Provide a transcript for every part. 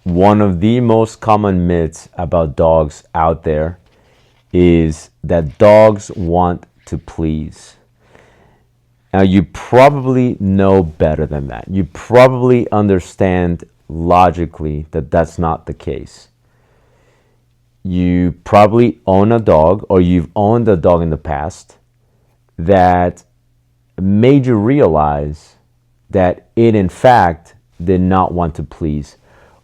One of the most common myths about dogs out there is that dogs want to please. Now, you probably know better than that. You probably understand logically that that's not the case. You probably own a dog, or you've owned a dog in the past that made you realize that it, in fact, did not want to please.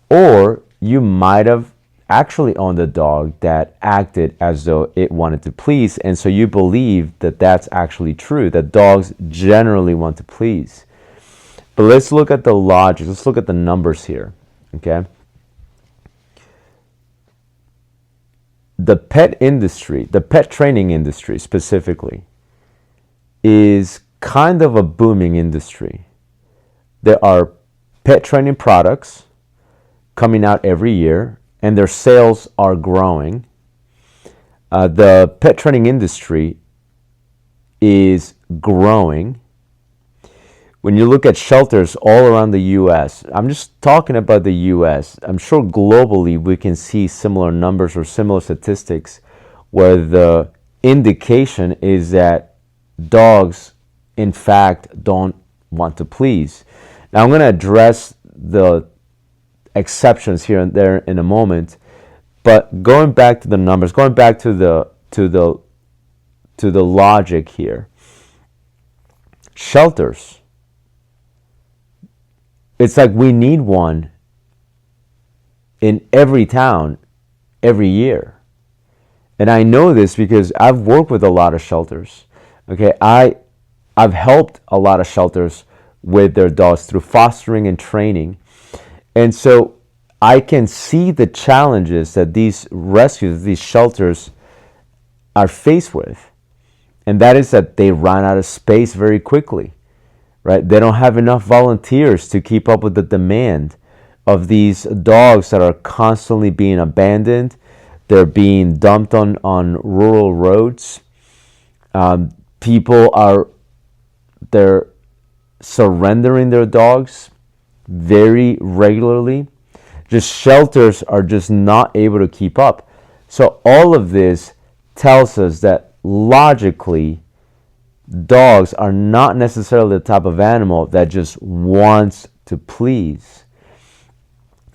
Or you might have actually owned a dog that acted as though it wanted to please, and so you believe that that's actually true, that dogs generally want to please. But let's look at the logic, let's look at the numbers here, okay? The pet industry, the pet training industry specifically, is kind of a booming industry. There are pet training products coming out every year, and their sales are growing. The pet training industry is growing. When you look at shelters all around the US, I'm just talking about the US, I'm sure globally we can see similar numbers or similar statistics where the indication is that dogs, in fact, don't want to please. Now, I'm going to address the exceptions here and there in a moment, but going back to the numbers, going back to the logic here, shelters, it's like we need one in every town every year. And I know this because I've worked with a lot of shelters. Okay, I've helped a lot of shelters with their dogs through fostering and training. And so I can see the challenges that these rescues, these shelters are faced with. And that is that they run out of space very quickly, right? They don't have enough volunteers to keep up with the demand of these dogs that are constantly being abandoned. They're being dumped on rural roads. They're surrendering their dogs very regularly. Just shelters are just not able to keep up. So all of this tells us that logically, dogs are not necessarily the type of animal that just wants to please.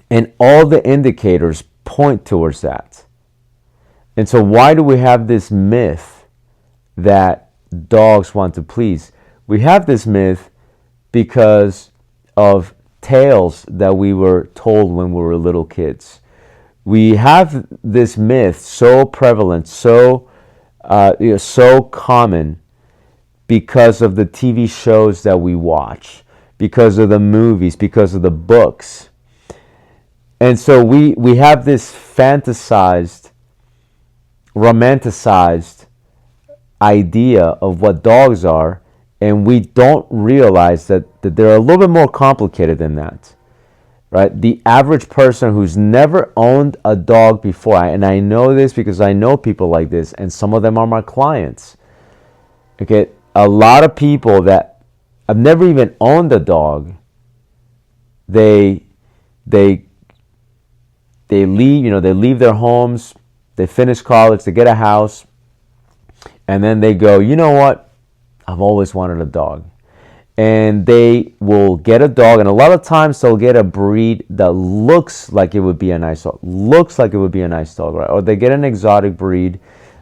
And all the indicators point towards that. And so why do we have this myth that dogs want to please? We have this myth because of tales that we were told when we were little kids. We have this myth so prevalent, so common because of the TV shows that we watch, because of the movies, because of the books. And so we have this fantasized, romanticized idea of what dogs are, and we don't realize that they're a little bit more complicated than that, right? The average person who's never owned a dog before, and I know this because I know people like this, and some of them are my clients. Okay, a lot of people that have never even owned a dog, they leave, they leave their homes, they finish college, they get a house, and then they go, you know what? I've always wanted a dog. And they will get a dog, and a lot of times they'll get a breed that looks like it would be a nice dog, right? Or they get an exotic breed,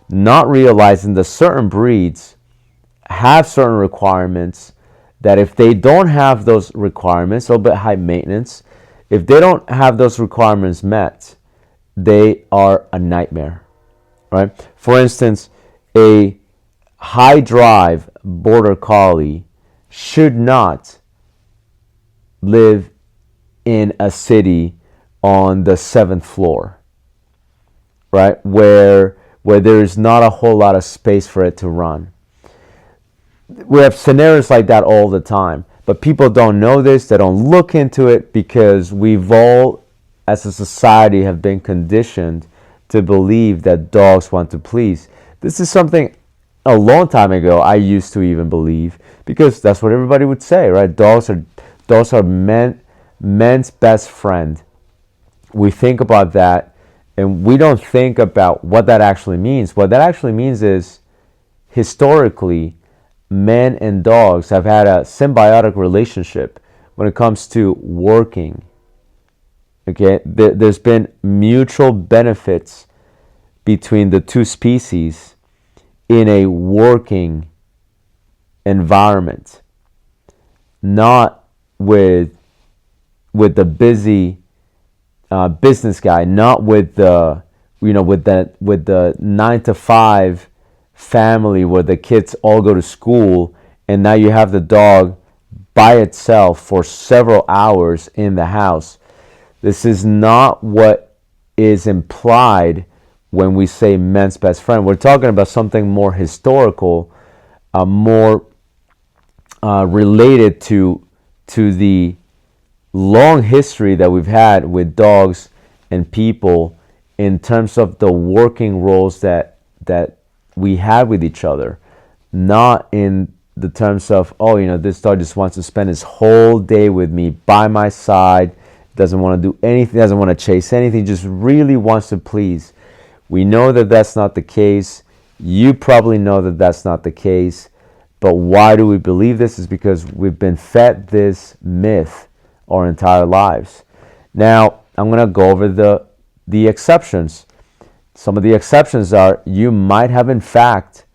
not realizing that certain breeds have certain requirements that if they don't have those requirements, a little bit high maintenance, if they don't have those requirements met, they are a nightmare, right? For instance, a high drive border collie should not live in a city on the 7th floor, right? Where there's not a whole lot of space for it to run. We have scenarios like that all the time, but people don't know this, they don't look into it because we've all, as a society, have been conditioned to believe that dogs want to please. This is something a long time ago I used to even believe because that's what everybody would say, right? Dogs are men's best friend. we think about that and we don't think about what that actually means. What that actually means is historically, men and dogs have had a symbiotic relationship when it comes to working. Okay, there's been mutual benefits between the two species in a working environment, not with the busy business guy, not with the with the 9 to 5 family where the kids all go to school, and now you have the dog by itself for several hours in the house. This is not what is implied when we say men's best friend. We're talking about something more historical, more related to the long history that we've had with dogs and people in terms of the working roles that we have with each other, not in the terms of, oh, this dog just wants to spend his whole day with me by my side, doesn't want to do anything, doesn't want to chase anything, just really wants to please. We know that that's not the case. You probably know that that's not the case. But why do we believe this? Is because we've been fed this myth our entire lives. Now, I'm going to go over the exceptions. Some of the exceptions are, you might have in fact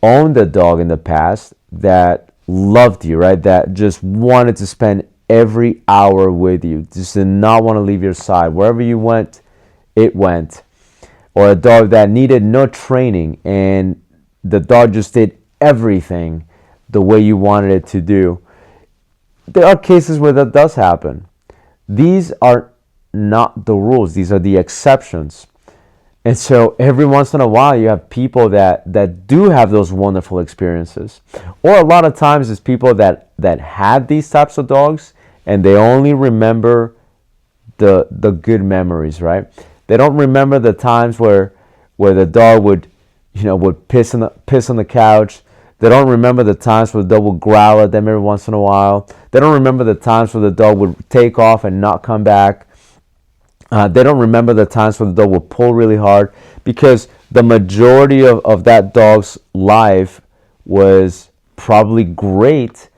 owned a dog in the past that loved you, right? That just wanted to spend every hour with you, just did not want to leave your side. Wherever you went, it went. Or a dog that needed no training and the dog just did everything the way you wanted it to do. There are cases where that does happen. These are not the rules. These are the exceptions. And so every once in a while you have people that do have those wonderful experiences. Or a lot of times it's people that had these types of dogs and they only remember the good memories, right? They don't remember the times where the dog would piss on the couch. They don't remember the times where the dog would growl at them every once in a while. They don't remember the times where the dog would take off and not come back. They don't remember the times where the dog would pull really hard, because the majority of that dog's life was probably great.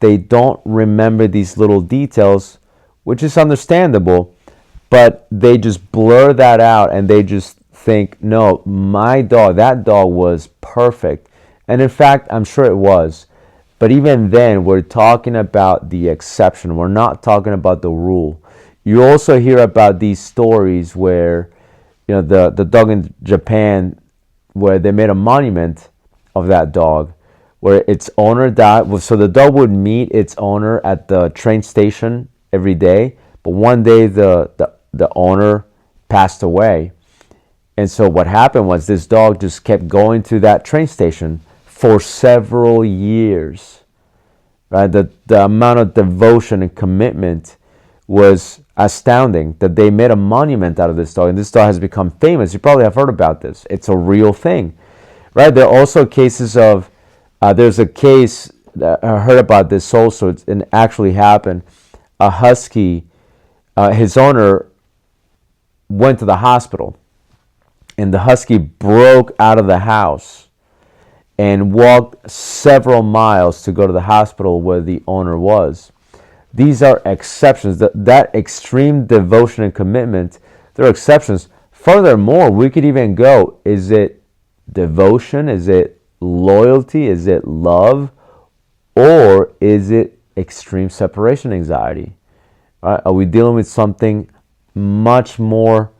They don't remember these little details, which is understandable, but they just blur that out and they just think, no, my dog, that dog was perfect. And in fact, I'm sure it was. But even then, we're talking about the exception. We're not talking about the rule. You also hear about these stories where, the dog in Japan, where they made a monument of that dog, where its owner died. So the dog would meet its owner at the train station every day. But one day, the owner passed away. And so what happened was this dog just kept going to that train station for several years, right? The amount of devotion and commitment was astounding, that they made a monument out of this dog, and this dog has become famous. You probably have heard about this. It's a real thing, right? There are also cases of, there's a case, I heard about this also, it actually happened. A husky, his owner went to the hospital, and the husky broke out of the house and walked several miles to go to the hospital where the owner was. These are exceptions. That extreme devotion and commitment, there are exceptions. Furthermore, we could even go, is it devotion? Is it loyalty? Is it love? Or is it extreme separation anxiety? Right? Are we dealing with something much more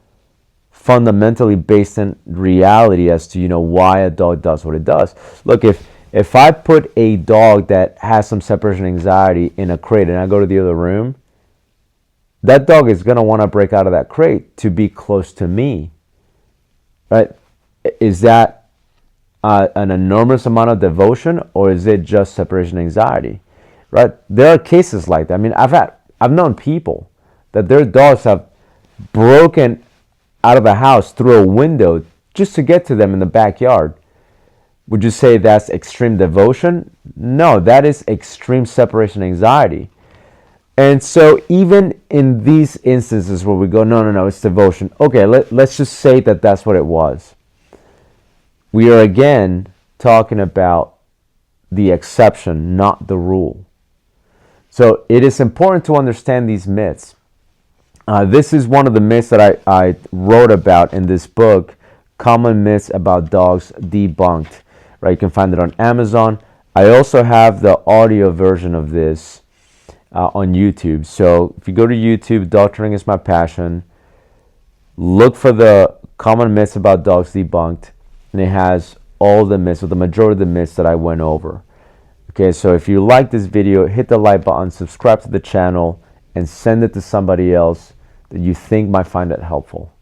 fundamentally based in reality as to why a dog does what it does? Look, if I put a dog that has some separation anxiety in a crate and I go to the other room, that dog is going to want to break out of that crate to be close to me, right? Is that an enormous amount of devotion, or is it just separation anxiety, right? There are cases like that. I mean, I've known people that their dogs have broken out of the house through a window just to get to them in the backyard. Would you say that's extreme devotion? No, that is extreme separation anxiety. And so even in these instances where we go, no, no, no, it's devotion. Okay, let's just say that that's what it was. We are again talking about the exception, not the rule. So it is important to understand these myths. This is one of the myths that I wrote about in this book, Common Myths About Dogs Debunked. Right, you can find it on Amazon. I also have the audio version of this on YouTube. So if you go to YouTube, Doctoring is My Passion, look for the Common Myths About Dogs Debunked, and it has all the myths, or the majority of the myths that I went over. Okay, so if you like this video, hit the like button, subscribe to the channel, and send it to somebody else that you think might find it helpful.